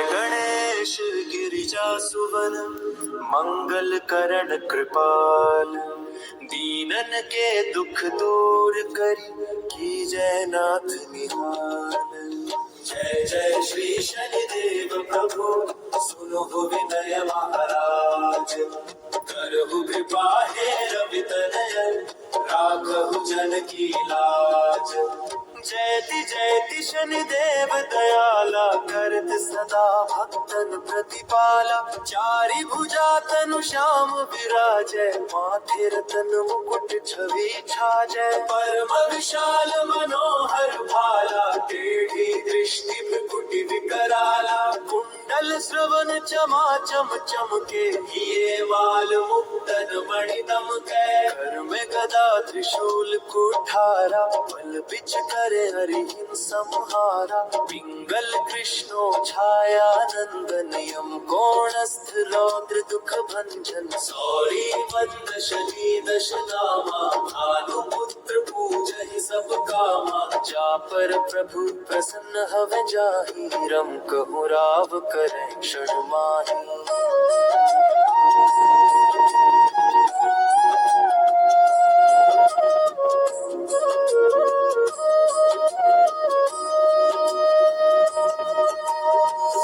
गणेश गिरिजा सुवन मंगल करण कृपाल, दीनन के दुख दूर करी की जय नाथ निहाल। जय जय श्री शनिदेव प्रभु सुनो विनय महाराज, करहु कृपा हे रवि तनय राघव जन की लाज। जयति शनिदेव दयाला, करत सदा भक्तन प्रतिपाला। चारि भुजा तनु श्याम विराजय, माथे रतन मुकुट छवि छाजय। परम विशाल मनोहर भाला, टेढ़ी दृष्टि भ्रुकुटि विकराला। कुंडल श्रवण चमाचम चमके, हिये माल मुक्तन मणि दमकै। कर में गदा त्रिशूल कुठारा, बल बिच करे हरिहिं संहारा। पिंगल कृष्णो छाया नंदन, यम कोणस्थ रौद्र दुख भंजन। सौरी मंद शनि दश नामा, भानुपुत्र पूजहि सब कामा। जा पर प्रभु प्रसन्न हवै जाहि, रम कहु राव करैं क्षण माहि।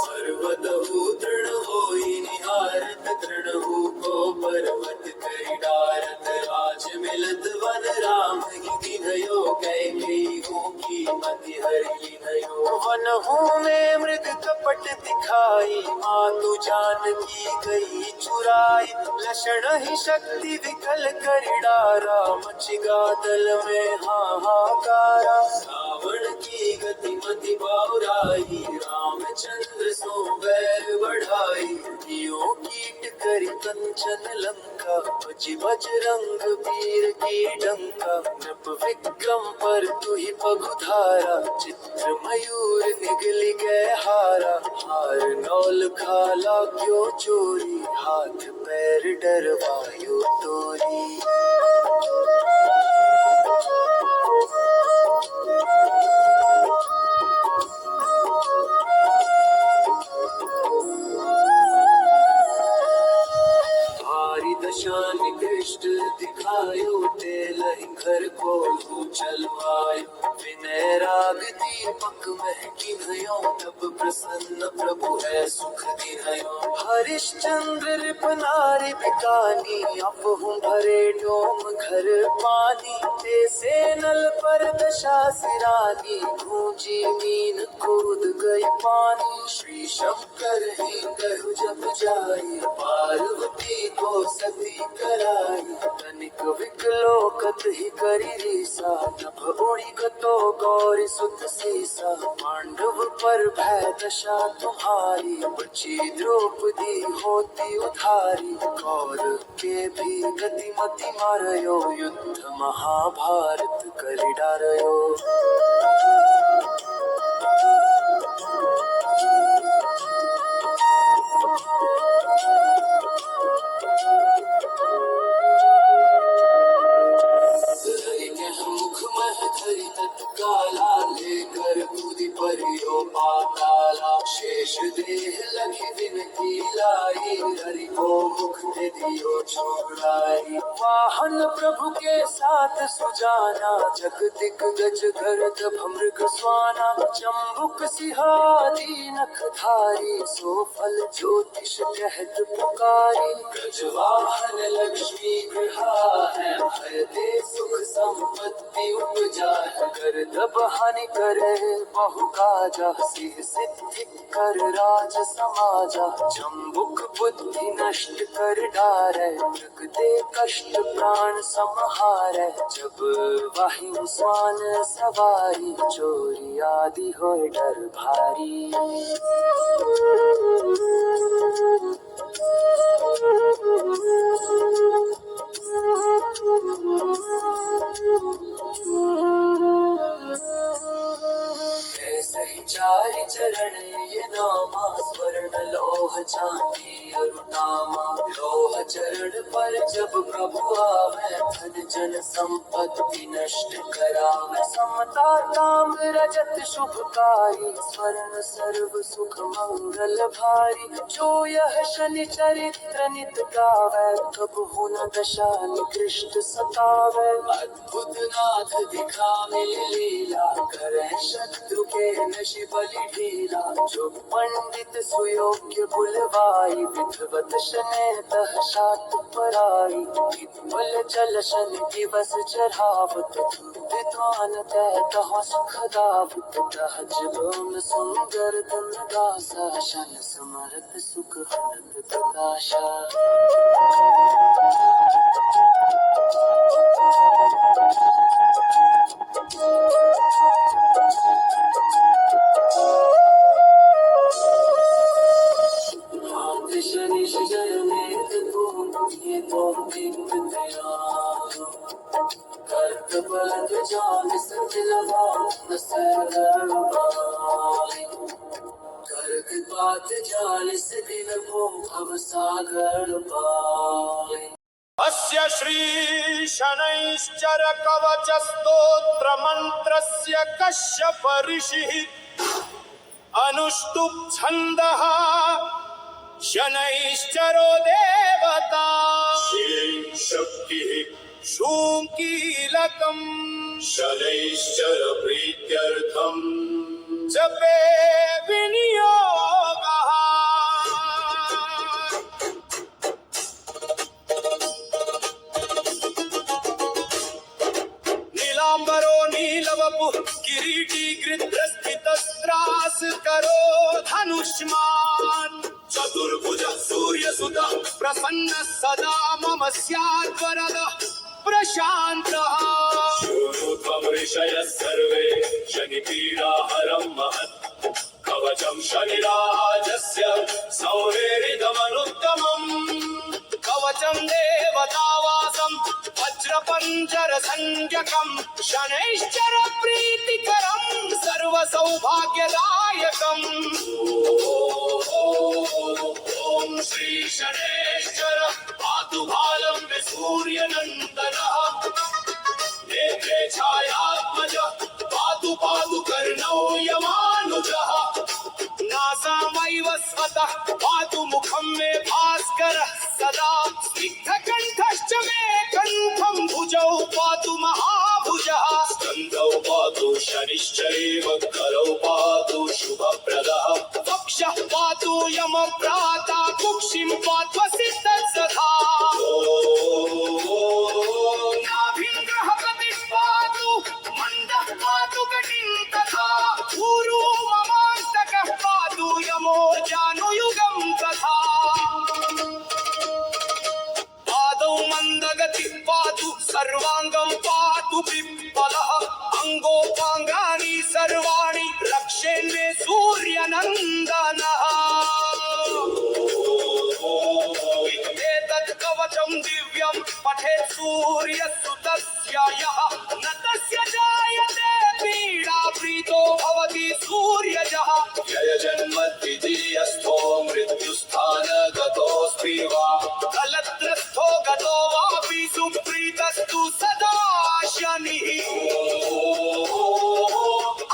पर्वतहु दृढ़ होई निहारत, तृणहु को पर्वत करि डारत। राज मिलत वन राम ही दिन्हयो, कैकेयी की मति हरि लिन्हयो। वनहु में मृग कपट दिखाई, मातु जानकी गई चुराई। लक्षण ही शक्ति विकल करि डारा, मचि गादल में हाहाकारा। रावण की गति मति बाउराई, रामचंद्र सो बैर बढ़ाई। कियो कीट करि कंचन लंका, बजि बजरंग वीर की डंका। नृप विक्रम पर तुहि पगुधारा, चित्र मयूर निगल गए हारा। हार नौल खाला क्यों चोरी, हाथ पैर डरवायो तोरी। दशा निकृष्ट दिखायो, तेलहि घर को चलवायो। विनय राग दीपक मह किन्हयो, तब प्रसन्न प्रभु है सुख दिन्हयो। हरिश्चंद्र नृप नारि बिकानी, अपहुँ भरे डोम घर पानी। ऐसे नल पर दशा सिरानी, गूंजी मीन कूद गई पानी। श्री शंकर ही कहु जब जाई, पार्वती को सती कराई। तनिक विकलोकत ही करी रीसा, नभ उड़ी गतो गौरी सुत सीसा। पांडव पर भय दशा तुम्हारी, बची द्रौपदी होती उधारी। कौरव के भी गति मति मारयो, युद्ध महाभारत करि डारयो। लेकर कूदि परियो पाताला। शेष देह लखि विनती लाई, हरि को मुख दे दियो छोड़ाई। वाहन प्रभु के साथ सुजाना, जग दिग्गज गर्द भमृग स्वाना। चंबुक सिंहादी नख धारी, सो फल ज्योतिष कहत पुकारी। ब्रजवाहन लक्ष्मी गृहा है, भय दे सुख संपत्ति उपजा। कर दब हानि करे बहु काजा, सिह सिद्धि कर राज समाजा। चंबुक बुद्धि नष्ट कर डारै, मृग दे कष्ट प्राण संहारै। जब वाहिन स्वान सवारी, चोरी आदि होय डर भारी। चारि चरण ये नामा, स्वर्ण लोह चांदी करुणामा लोह चरण पर जब प्रभु आवे, धन जन संपत्ति नष्ट करावे। समता काम रजत शुभकारी, स्वर्ण सर्व सुख मंगल भारी। जो यह शनि चरित्र नित गावे, कबहु न दशा निकृष्ट सतावे। अद्भुत नाथ दिखावे लीला, करे शत्रु के नशि बलि ढीला। जो पंडित सुयोग्य बुलवाई, विधवत शनै तह शात पराई। बल जल शन दिवस चढ़ावत, विद्वान तह तह सुख गावत। तह जबन सुंदर तन दासा, शन समरत सुख हरत प्रकाशा। शनिश जय मेद को ये तो विद्या, कर्क बल जान सजलवा कर्क पात जाल दिन को भव सागर पाए। अस्य श्री शनैश्चर कवच स्तोत्र मंत्रस्य कश्यप ऋषिः अनुष्टुप् छन्दः शनैश्चरो देवता श्रीं शक्तिः शूं कीलकम् शनैश्चर प्रीत्यर्थम् जपे विनियोगः। नीलांबरो नीलवपुः किरीटी गृध्रस्थितस्त्रास करो धनुष्मान्। चतुर्भुज सूर्यसुत प्रसन्न सदा मम स्याद्वरदः प्रशान्तः। शृणुध्वं ऋषयः सर्वे शनिपीडाहरं महत्। कवचं शनिराजस्य सौरेरिदमनुत्तमम्। कवचं देवतावासं वज्रपञ्जर संज्ञकम्। शनैश्चर प्रीतिकरं सर्वसौभाग्यदायकम्। ॐ श्री शनैश्चर पातु बालं सूर्यनन्दनः। नेत्रे छायात्मज पातु पातु कर्णौ यमानुजः। नासामैव स्वतः पातु मुखं मे भास्करः सदा। स्निग्धकण्ठश्च मे कण्ठं भुजौ पातु महाभुजः। स्कन्धौ पातु शनिश्चैव करौ पातु शुभप्रदः। वक्षः पातु यमभ्राता, कुक्षिं पात्वसिद्धः सदा। नाभिं ग्रहपतिः पातु, मन्दः पातु कटिं तथा। ऊरू ममान्तकः पातु, यमो जानुयुगं तथा। पादौ मन्दगतिः पातु, सर्वाङ्गं पातु पिप्पलः। अङ्गोपाङ्गानि सर्वाणि रक्षेन्मे सूर्यनन्दनः। एतत् कवचं दिव्यं पठेत् सूर्यसुतस्य यः। न तस्य जायते पीडा, प्रीतो भवति सूर्यजः। जयजन्मद्वितीयस्थो मृत्युस्थानगतोऽस्ति वा। कलत्रस्थो गतो वापि सुप्रीतस्तु सदा शनिः।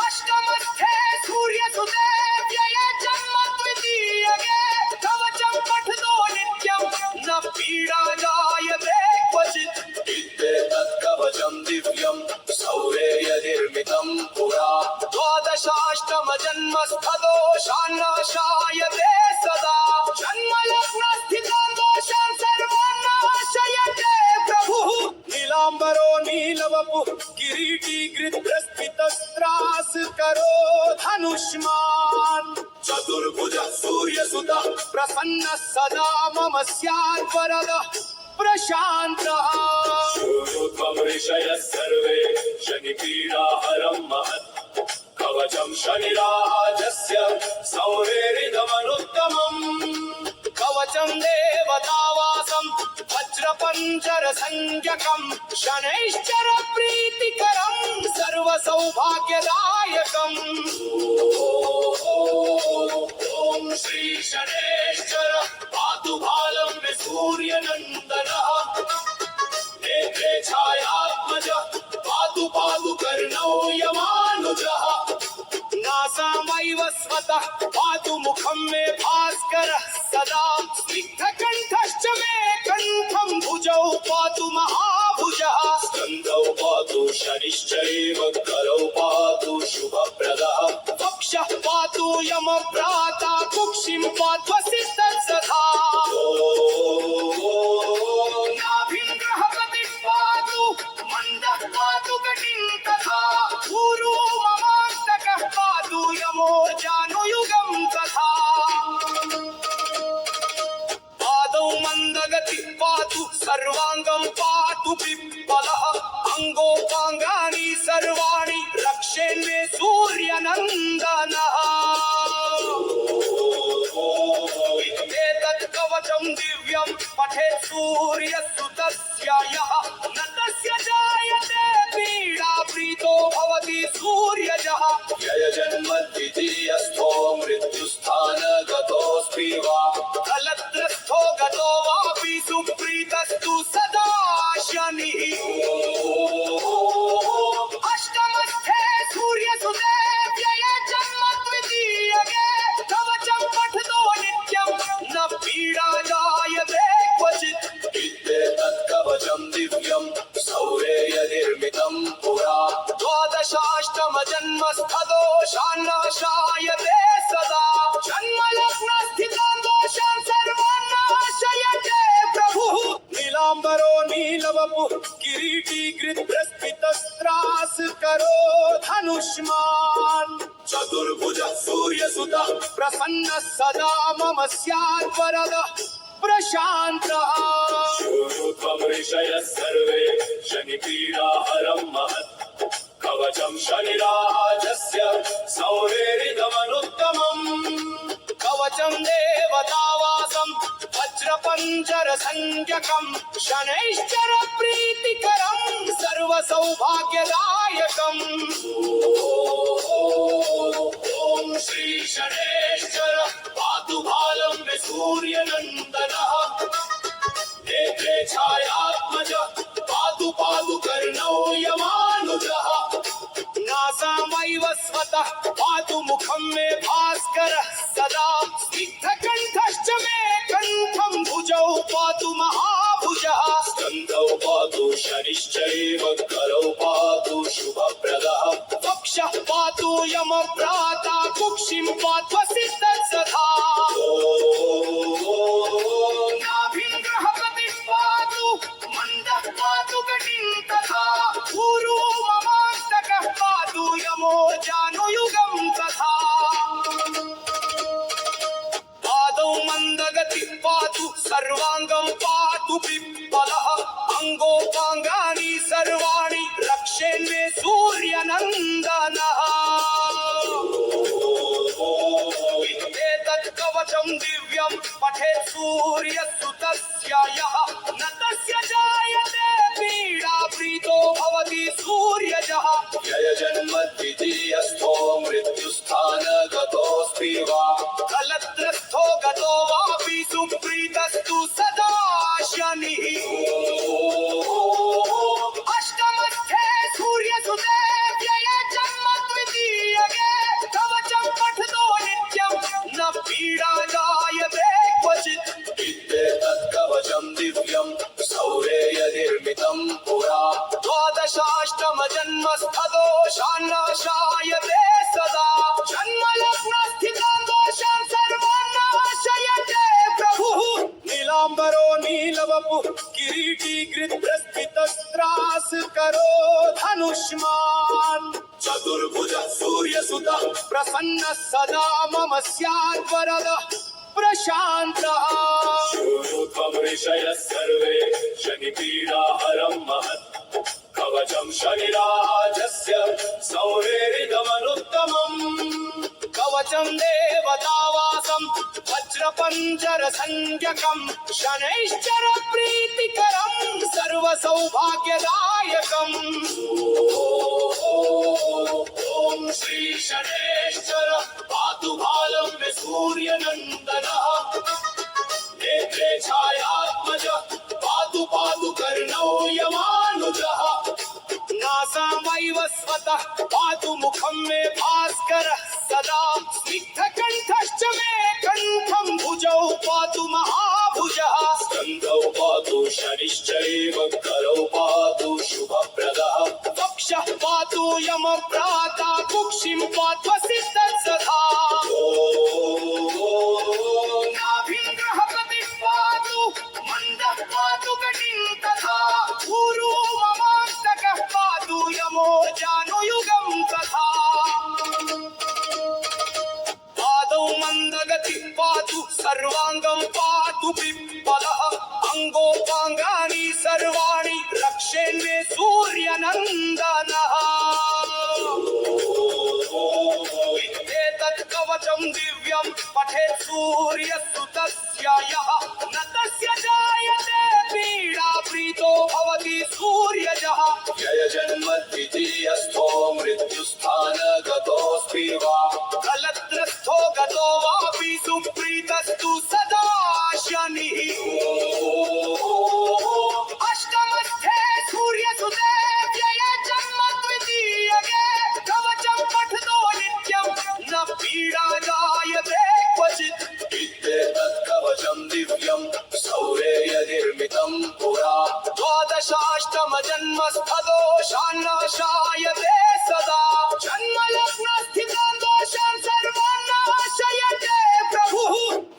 अष्टमस्थे सूर्यसुते व्यये जन्म द्वितीयके। कवचं पठतो नित्यं न पीडा जायते क्वचित्। इत्येतत् कवचं दिव्यं सौरेयनिर्मितं पुरा। द्वादशाष्टम जन्मस्थदोषान्नाशायते सदा। जन्मलग्नस्थितान् दोषान् सर्वान् नाशयते प्रभुः। नीलाम्बरो नीलवपुः किरीटी गृध्रस्थितस्त्रास करो धनुष्मान्। चतुर्भुज सूर्यसुत प्रसन्न सदा मम स्याद्वरदः प्रशान्तः। शृणुध्वं ऋषयः सर्वे शनिपीडाहरं महत्। कवचं शनिराजस्य सौरेरिदमनुत्तमम्। कवचं देवतावासं वज्रपञ्जर संज्ञकम्। शनैश्चर प्रीतिकरं सर्वसौभाग्यदायकम्। ॐ श्री शनैश्चर पातु स्वतः पातु मुखं मे भास्करः सदा स्निग्धकण्ठश्च मे कण्ठं भुजौ पातु महाभुजः स्कन्धौ पातु शनिश्चैव करौ पातु शुभप्रदः वक्षः पातु यमभ्राता कुक्षिं पात्वसि तत्सदा नाभिं ग्रहपतिः पातु मन्दः पातु कटिं तथा ऊरू ममान्तकः पातु यमोर्जानुयुगं तथा पादौ मन्दगतिः पातु सर्वाङ्गं पातु पिप्पलः अङ्गोपाङ्गानि सर्वाणि रक्षेन्मे सूर्यनन्दनः एतत् कवचं दिव्यं पठेत् सूर्यसुतस्य यः न तस्य जायते पीडा प्रीतो भवति सूर्यजः व्ययजन्मद्वितीयस्थो मृत्युस्थानगतोऽस्मि वा कलत्रस्थो गतो वापि सुप्रीतस्तु सदा शनिः अष्टमस्थे सूर्यसुते व्ययजन्मद्वितीयगे कवचं पठतो नित्यं न पीडा जायते क्वचित् इत्येतत् कवचं दिव्यं सौरेय निर्मितं पुरा द्वादशाष्टमजन्मस्थदोषान्नाशायते सदा जन्मलग्नस्थितान् दोषान् सर्वान् नाशयते प्रभुः नीलाम्बरो नीलवपुः किरीटी गृध्रस्फितस्त्रास्करो धनुष्मान् चतुर्भुजः सूर्यसुतः प्रसन्नः सदा मम स्यात् वरदः प्रशान्तः शूरुत्वं ऋषयः सर्वे शनिपीडाहरं महत् कवचं शनिराजस्य सौरेरिदमनुत्तमम् कवचं देवतावासं वज्रपञ्जरसंज्ञकं शनैश्चर प्रीतिकरं सर्वसौभाग्यदायकम् ॐ श्री शनेश्वर पातु भालं मे सूर्यनन्दनः नेत्रे छायात्मज पातु पातु कर्णौ यमानुजः नासामैव स्वतः पातु मुखं मे भास्करः सदा स्निग्धकण्ठश्च मे कण्ठं भुजौ पातु महाभुजः स्कन्धौ पातु शनिश्चैव करौ पातु शुभप्रदः वक्षः पातु यमभ्राता कुक्षिं पात्वसि तत्सदा नाभिं ग्रहपतिः पातु मन्दः पातु कटिं तथा ऊरू ममान्तकः पातु यमोर्जानुयुगं तथा पादौ मन्दगतिः पातु सर्वाङ्गं पातु पिप्पलः अङ्गोपाङ्गानि सर्वाणि रक्षेन्मे सूर्यनन्दनः एतत् कवचं दिव्यं पठेत् सूर्यसुतस्य यः न तस्य जायते पीडा प्रीतो भवति सूर्यजः व्ययजन्मद्वितीयस्थो मृत्युस्थानगतोऽस्मि वा कलत्रस्थो गतो वापि सुप्रीतस्तु सदा शनिः अष्टमस्थे सूर्यसुते व्ययजन्मद्वितीयगे कवचं पठतो नित्यं न पीडा जायते क्वचित् इत्येतत् कवचं दिव्यं सौरेय निर्मितं पुरा द्वादशाष्टमजन्मस्थदोषान्नाशायते सदा जन्मलग्नस्थितान् दोषान् सर्वान् नाशयते प्रभुः नीलाम्बरो नीलवपुः किरीटी गृध्रस्फितस्त्रास्करो धनुष्मान् चतुर्भुजः सूर्यसुतः प्रसन्नः सदा मम स्यात् वरदः प्रशान्तः शूरुत्वं ऋषयः सर्वे शनिपीडाहरं महत् कवचं शनिराजस्य सौरेरिदमनुत्तमम् कवचं देवतावासं वज्रपञ्जरसंज्ञकं शनैश्चर प्रीतिकरं सर्वसौभाग्यदायकम् ॐ श्री शनेश्वर पातु भालं मे सूर्यनन्दनः नेत्रे छायात्मज पातु पातु कर्णौ यमानुजः नासामैव स्वतः पातु मुखं मे भास्करः सदा स्निग्धकण्ठश्च शनिश्चैव करौ पातु शुभप्रदः वक्षः पातु यमभ्राता कुक्षिं पात्वसिद्धः सदा नाभिं ग्रहपतिः पातु मन्दः पातु कटिं तथा ऊरू ममान्तकः पातु यमो जानुयुगं तथा पादौ मन्दगतिः पातु सर्वाङ्गं पातु पिप्पलः अङ्गोपाङ्गानि सर्वाणि रक्षेन्मे सूर्यनन्दनः एतत् कवचं दिव्यं पठेत् सूर्यसुतस्य यः न तस्य जायते पीडा प्रीतो भवति सूर्यजः व्ययजन्मद्वितीयस्थो मृत्युस्थानगतोऽस्ति वा कलत्रस्थो गतो वापि सुप्रीतस्तु सदा शनिः अष्टमस्थे सूर्यसुते व्ययजन्म द्वितीयके कवचं पठतो नित्यं न पीडा जायते क्वचित् इत्येतत् कवचं दिव्यं सौरेयनिर्मितं पुरा द्वादशाष्टमजन्मस्थदोषान्नाशायते सदा जन्मलग्नस्थितान् दोषान् सर्वान् नाशयते प्रभुः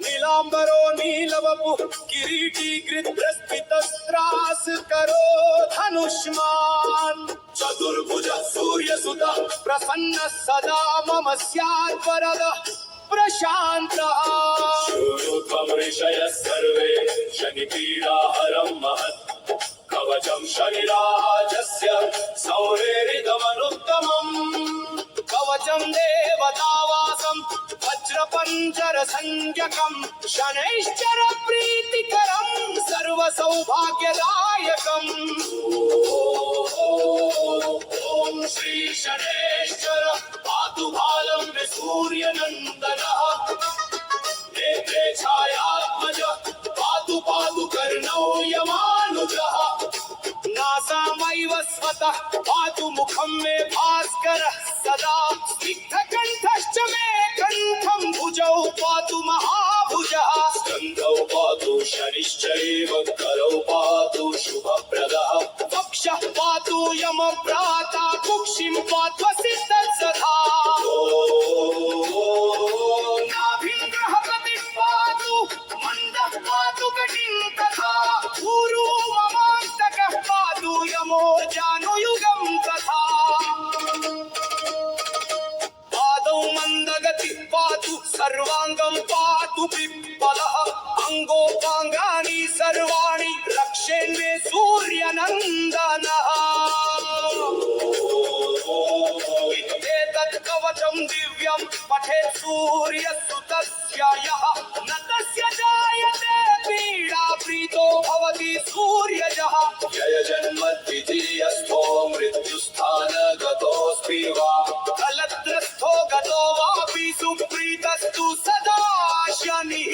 नीलाम्बरो नीलवपुः किरीटी गृध्रस्फितस्त्रास करो धनुष्मान् चतुर्भुजः सूर्यसुतः प्रसन्नः सदा मम स्यात् वरदः प्रशान्तः शूरुत्वं ऋषयः सर्वे शनिपीडाहरं महत् कवचं शनिराजस्य सौरेरिदमनुत्तमम् कवचं देवतावासं वज्रपञ्जरसंज्ञकं शनैश्चर प्रीतिकरं सर्वसौभाग्यदायकम् ॐ श्री शनैश्चर पातु भालं मे सूर्यनन्दनः नेत्रे छायात्मज पातु पातु कर्णौ यमानुजः नासामैव स्वतः पातु मुखं मे भास्करः सदा स्निग्धकण्ठश्च मे कण्ठं भुजौ पातु महाभुजः स्कन्धौ पातु शनिश्चैव करौ पातु शुभप्रदः वक्षः पातु यमभ्राता कुक्षिं पात्वसिद्धः सदा नाभिं ग्रहपतिः पातु मन्दः पातु कटिं तथा ऊरू ममान्तकः पातु यमो जानुयुगं तथा पादौ मन्दगतिः पातु सर्वाङ्गं पातु पिप्पलः अङ्गोपाङ्गानि सर्वाणि रक्षेन्मे सूर्यनन्दनः एतत् कवचं दिव्यं पठेत् सूर्यसुतस्य यः न तस्य जायते पीडा प्रीतो भवति सूर्यजः व्ययजन्मद्वितीयस्थो मृत्युस्थानगतोऽस्ति वा कलत्रस्थो गतो वापि सुप्रीतस्तु सदा शनिः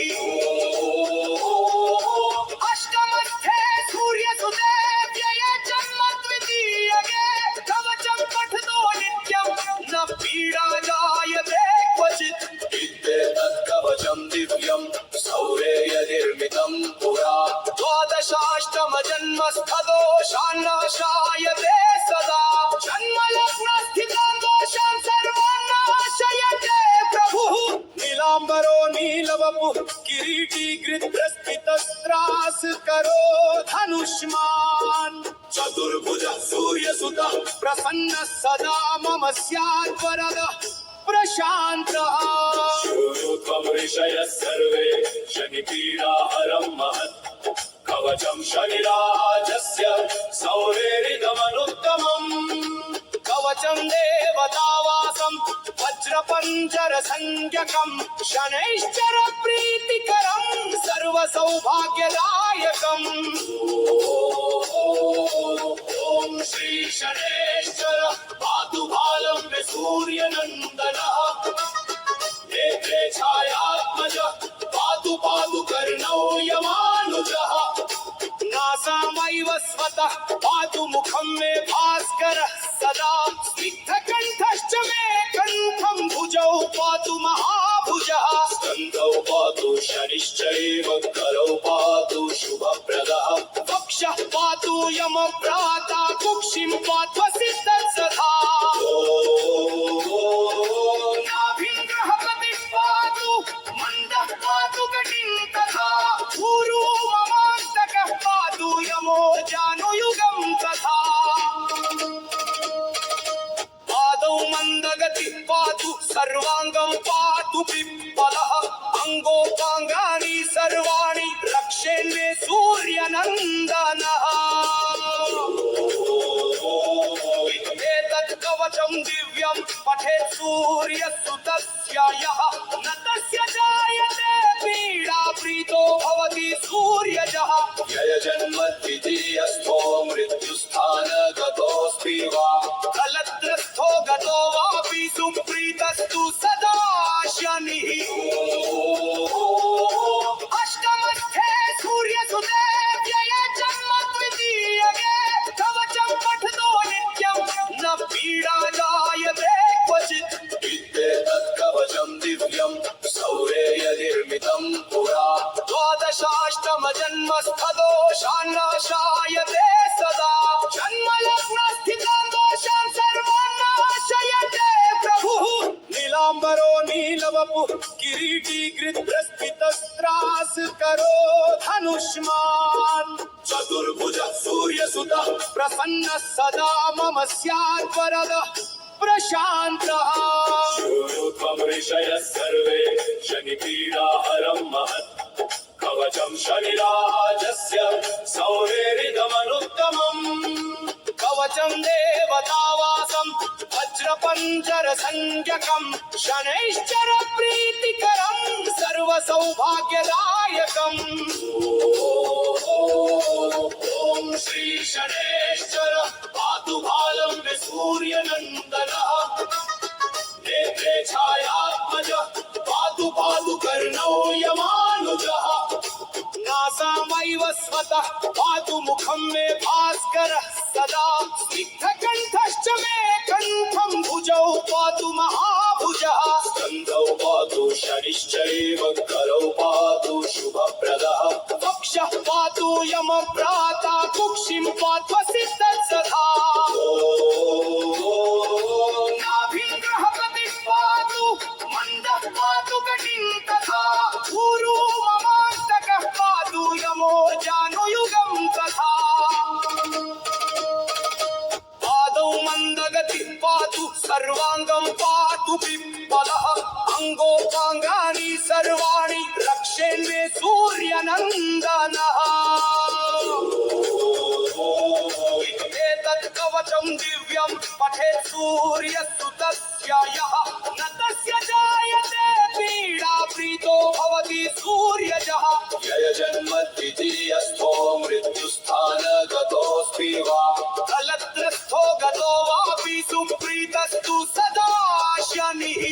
अष्टमस्थे सूर्यसुते व्ययजन्म द्वितीयके कवचं पठतो नित्यं न पीडा जायते क्वचित् इत्येतत् कवचं दिव्यं सौरेयनिर्मितं पुरा द्वादशाष्टमजन्मस्थदोषान्नाशायते सदा जन्मलग्नस्थितान् दोषान् सर्वान् नाशयते प्रभुः नीलाम्बरो नीलवपुः किरीटी गृध्रस्फितस्त्रास करो धनुष्मान् चतुर्भुजः सूर्यसुतः प्रसन्नः सदा मम स्यात् वरदः प्रशान्तः शूरुत्वं ऋषयः सर्वे शनिपीडाहरं महत् कवचं शनिराजस्य सौरेरिदमनुत्तमम् कवचं देवतावासं वज्रपञ्जरसंज्ञकं शनैश्चर प्रीतिकरं सर्वसौभाग्यदायकम् ॐ श्री शनैश्चर पातु भालं मे सूर्यनन्दनः नेत्रे छायात्मज पातु पातु कर्णौ यमानुजः नासामैव स्वतः पातु मुखं मे भास्करः सदा स्निग्धकण्ठश्च मे कण्ठं भुजौ पातु महाभुजः स्कन्धौ पातु शनिश्चैव करौ पातु शुभप्रदः वक्षः यम प्राता कुक्षिं पात्वसि तत्सधा नाभिं ग्रहपतिः पातु मन्दः पातु कटिं तथा ऊरू ममान्तकः पातु यमो जानुयुगं तथा पादौ मन्दगतिः पातु सर्वाङ्गं पातु पिप्पलः अङ्गोपाङ्गानि सर्वाणि रक्षेन्मे सूर्यनन्दनः एतत् कवचं दिव्यं पठेत् सूर्यसुतस्य यः न तस्य जायते पीडा प्रीतो भवति सूर्यजः जन्म द्वितीयस्थो मृत्युस्थानगतोऽस्ति वा कलत्रस्थो गतो वापि सुप्रीतस्तु सदा शनिः अष्टमस्थे सूर्यसुते व्यये जन्म द्वितीयके कवचं पठतो नित्यं न पीडा जायते क्वचित् इत्येतत् कवचं दिव्यं सौरेयनिर्मितं पुरा द्वादशाष्टमजन्मस्थदोषान्नाशायते सदा जन्मलग्नस्थितान् दोषान् सर्वान् नाशयते प्रभुः नीलाम्बरो नीलवपुः किरीटी गृध्रस्फीतस्त्रास्करो धनुष्मान् चतुर्भुजः सूर्यसुतः प्रसन्नः सदा मम स्यात् वरदः प्रशान्तः त्वं ऋषयः सर्वे शनिपीडाहरं महत् कवचं शनिराजस्य सौरेरिदमनुत्तमम् कवचं देवतावासं वज्रपञ्जरसंज्ञकं शनैश्चर प्रीतिकरं सर्वसौभाग्यदायकम् ॐ श्री शनैश्चर पातु भालं मे सूर्यनन्दनः नेत्रे छायात्मज पातु पातु कर्णौ यमानुजः नासामैव स्वतः पातु मुखं मे भास्करः सदा स्निग्धकण्ठश्च मे कण्ठं भुजौ पातु महाभुजः स्कन्धौ पातु शनिश्चैव करौ पातु शुभप्रदः वक्षः पातु यमप्राता कुक्षिं पात्वसि तत्सधा नाभिं ग्रहपतिः पातु मन्दः पातु कटिं तथा ऊरू ममान्तकः पातु यमो जानुयुगं तथा पादौ मन्दगतिः पातु सर्वाङ्गं पातु पिप्पलः अङ्गोपाङ्गानि सर्वाणि रक्षेन्मे सूर्यनन्दनः एतत् कवचं दिव्यं पठेत् सूर्यसुतस्य यः न तस्य जायते पीडा प्रीतो भवति सूर्यजः जन्म द्वितीयस्थो मृत्युस्थानगतोऽस्ति वा कलत्रस्थो गतो वापि सुप्रीतस्तु सदा शनिः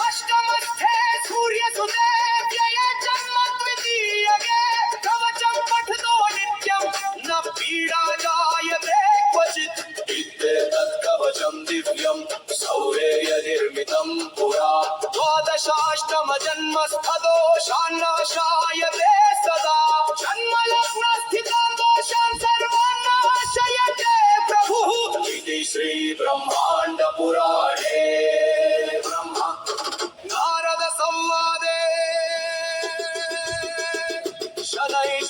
अष्टमस्थे सूर्यसुते व्यये जन्म द्वितीयके कवचं पठतो नित्यं न पीडा जायते क्वचित् इत्येतत् कवचं दिव्यं सौरेयनिर्मितं पुरा द्वादशाष्टमजन्मस्थदोषान्नाशायते सदा जन्मलग्नस्थितान् दोषान् सर्वान् नाशयते प्रभुः इति श्रीब्रह्माण्डपुराणे ब्रह्मा नारद संवादे शनैः